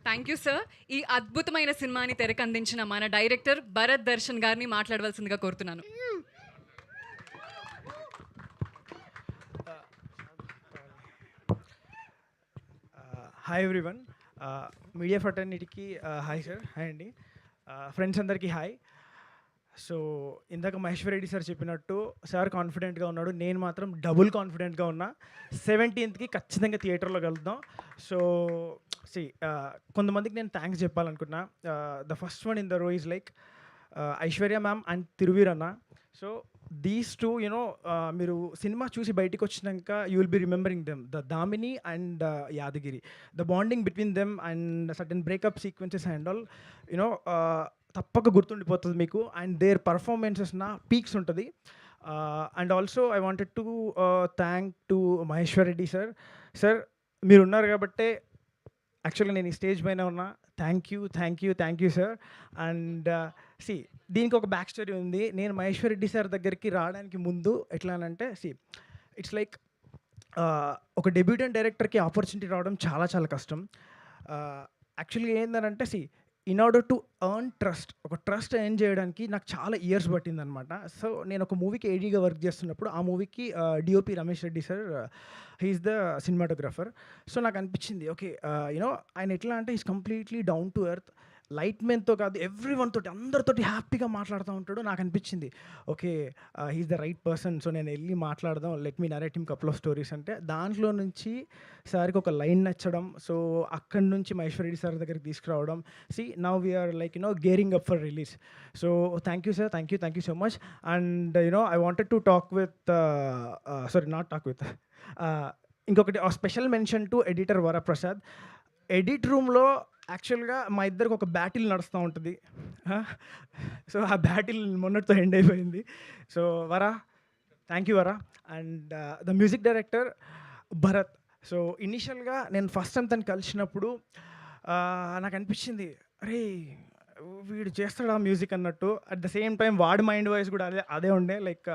Thank you sir. ఈ అద్భుతమైన సినిమాని తెరకందించిన మన డైరెక్టర్ భరత్ దర్శన్ గారిని మాట్లాడవలసిందిగా కోరుతున్నాను. హాయ్ ఎవ్రీవన్, మీడియా ఫ్రటర్నిటీకి హాయ్ సార్, హాయ్ అండి. ఫ్రెండ్స్ అందరికీ హాయ్. సో ఇందాక మహేశ్వర్ రెడ్డి సార్ చెప్పినట్టు సార్ కాన్ఫిడెంట్గా ఉన్నాడు, నేను మాత్రం డబుల్ కాన్ఫిడెంట్గా ఉన్నా. 17th ఖచ్చితంగా థియేటర్లో కలుద్దాం. సో కొంతమందికి నేను థ్యాంక్స్ చెప్పాలనుకున్నా. The first one in the row is like Aishwarya ma'am and Thiruveer అన్న. సో దీస్ టూ మీరు సినిమా చూసి బయటికి వచ్చినాక you will be remembering them, the Damini and Yadagiri. The bonding between them and certain breakup sequences and all తప్పక గుర్తుండిపోతుంది మీకు. And their performances నా peaks ఉంటుంది. And also I wanted to thank to Maheshwar Reddy sir. Sir మీరు ఉన్నారు కాబట్టే యాక్చువల్గా నేను ఈ స్టేజ్ పైన ఉన్నా. Thank you sir. అండ్ దీనికి ఒక బ్యాక్ స్టోరీ ఉంది. నేను మహేశ్వర్ రెడ్డి సార్ దగ్గరికి రావడానికి ముందు ఎట్లా అంటే ఇట్స్ లైక్ ఒక డెబ్యూటెంట్ డైరెక్టర్కి ఆపర్చునిటీ రావడం చాలా చాలా కష్టం. యాక్చువల్గా ఏంటంటే in order to earn trust, ఒక ట్రస్ట్ ఎర్న్ చేయడానికి నాకు చాలా ఇయర్స్ పట్టిందనమాట. సో నేను ఒక మూవీకి ఏడీగా వర్క్ చేస్తున్నప్పుడు ఆ మూవీకి DOP Ramesh Reddy sir, he's the cinematographer. So నాకు అనిపించింది ఓకే ఆయన ఎట్లా అంటే is completely down to earth, light మెన్తో కాదు ఎవ్రీ వన్ తోటి అందరితోటి హ్యాపీగా మాట్లాడుతూ ఉంటాడు. నాకు అనిపించింది okay he's the right person. So నేను వెళ్ళి మాట్లాడదాం, let me narrate him couple of stories అంటే దాంట్లో నుంచి సార్కి ఒక లైన్ నచ్చడం. సో అక్కడి నుంచి మహేశ్వర్ రెడ్డి సార్ దగ్గరికి తీసుకురావడం. Now we're like gearing up for release. So thank you sir, thank you so much. And I wanted to talk with ఇంకొకటి special mention to editor Varaprasad. Edit రూమ్లో యాక్చువల్గా మా ఇద్దరికి ఒక బ్యాటిల్ నడుస్తూ ఉంటుంది. సో ఆ బ్యాటిల్ మొన్నటితో ఎండ్ అయిపోయింది. So Vara, thank you Vara. And the music director Bharat. So ఇనిషియల్గా నేను ఫస్ట్ టైం తను కలిసినప్పుడు నాకు అనిపించింది అరే వీడు చేస్తాడా మ్యూజిక్ అన్నట్టు. అట్ ద సేమ్ టైం వాడి మైండ్ వాయిస్ కూడా అదే ఉండే, లైక్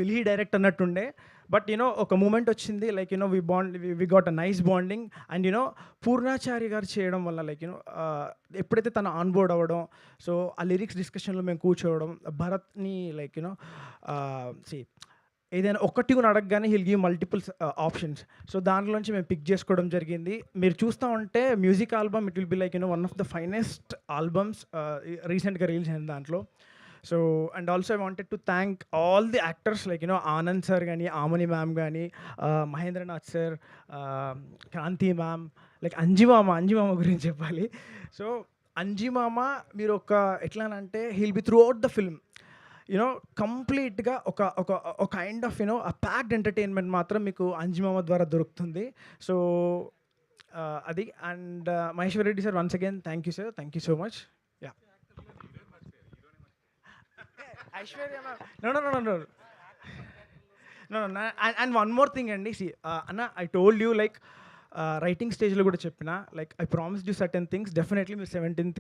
విల్ హీ డైరెక్ట్ అన్నట్టుండే. బట్ ఒక మూమెంట్ వచ్చింది, like we got a nice bonding. And Purnachari గారు చేయడం వల్ల లైక్ ఎప్పుడైతే తను ఆన్బోర్డ్ అవ్వడం, సో ఆ లిరిక్స్ డిస్కషన్లో మేము కూర్చోవడం, భరత్ని లైక్ ఏదైనా ఒకటి కూడా అడగగానే he'll give multiples options. So దాంట్లోంచి మేము పిక్ చేసుకోవడం జరిగింది. మీరు చూస్తూ ఉంటే music album it will be like one of the finest albums రీసెంట్గా రిలీజ్ అయిన దాంట్లో. So and also I wanted to thank all the actors like Anand sir కానీ, ఆమని మ్యామ్ కానీ, Mahendranath sir, Kranti ma'am, like Anjimama గురించి చెప్పాలి. సో అంజిమామ మీరు ఎట్లానంటే he'll be throughout the film కంప్లీట్గా ఒక kind of a packed entertainment మాత్రం మీకు అంజిమామ ద్వారా దొరుకుతుంది. సో అది. And Maheshwar Reddy sir, once again thank you sir, thank you so much. Aishwarya ma'am. No. And one more thing, అండి. Anna, I told you like writing స్టేజ్లో కూడా చెప్పిన like I promised you certain things. Definitely మీరు 17th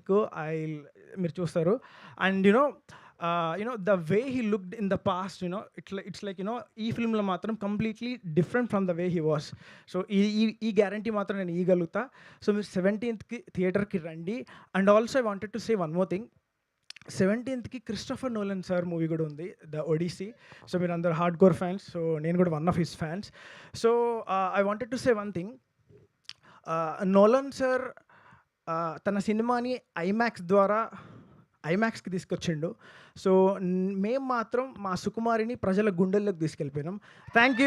మీరు చూస్తారు. And the way he looked in the past it's like ఈ ఫిల్మ్లో మాత్రం completely different from the way he was. So ఈ guarantee మాత్రం నేను ఇవ్వగలుగుతా. సో మీరు 17th థియేటర్కి రండి. And also I wanted to say one more thing. 17th Christopher Nolan sir movie కూడా ఉంది, ద ఒడిసీ. సో మీరు అందరు హార్డ్ కోర్ ఫ్యాన్స్, సో నేను కూడా one of his fans. So I wanted to say one thing. Nolan sir తన సినిమాని ఐమాక్స్కి తీసుకొచ్చిండు. So మేము మాత్రం మా సుకుమారిని ప్రజల గుండెల్లోకి తీసుకెళ్ళిపోయినాం. Thank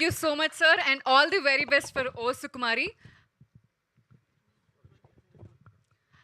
you so much sir, and all the very best for O Sukumari.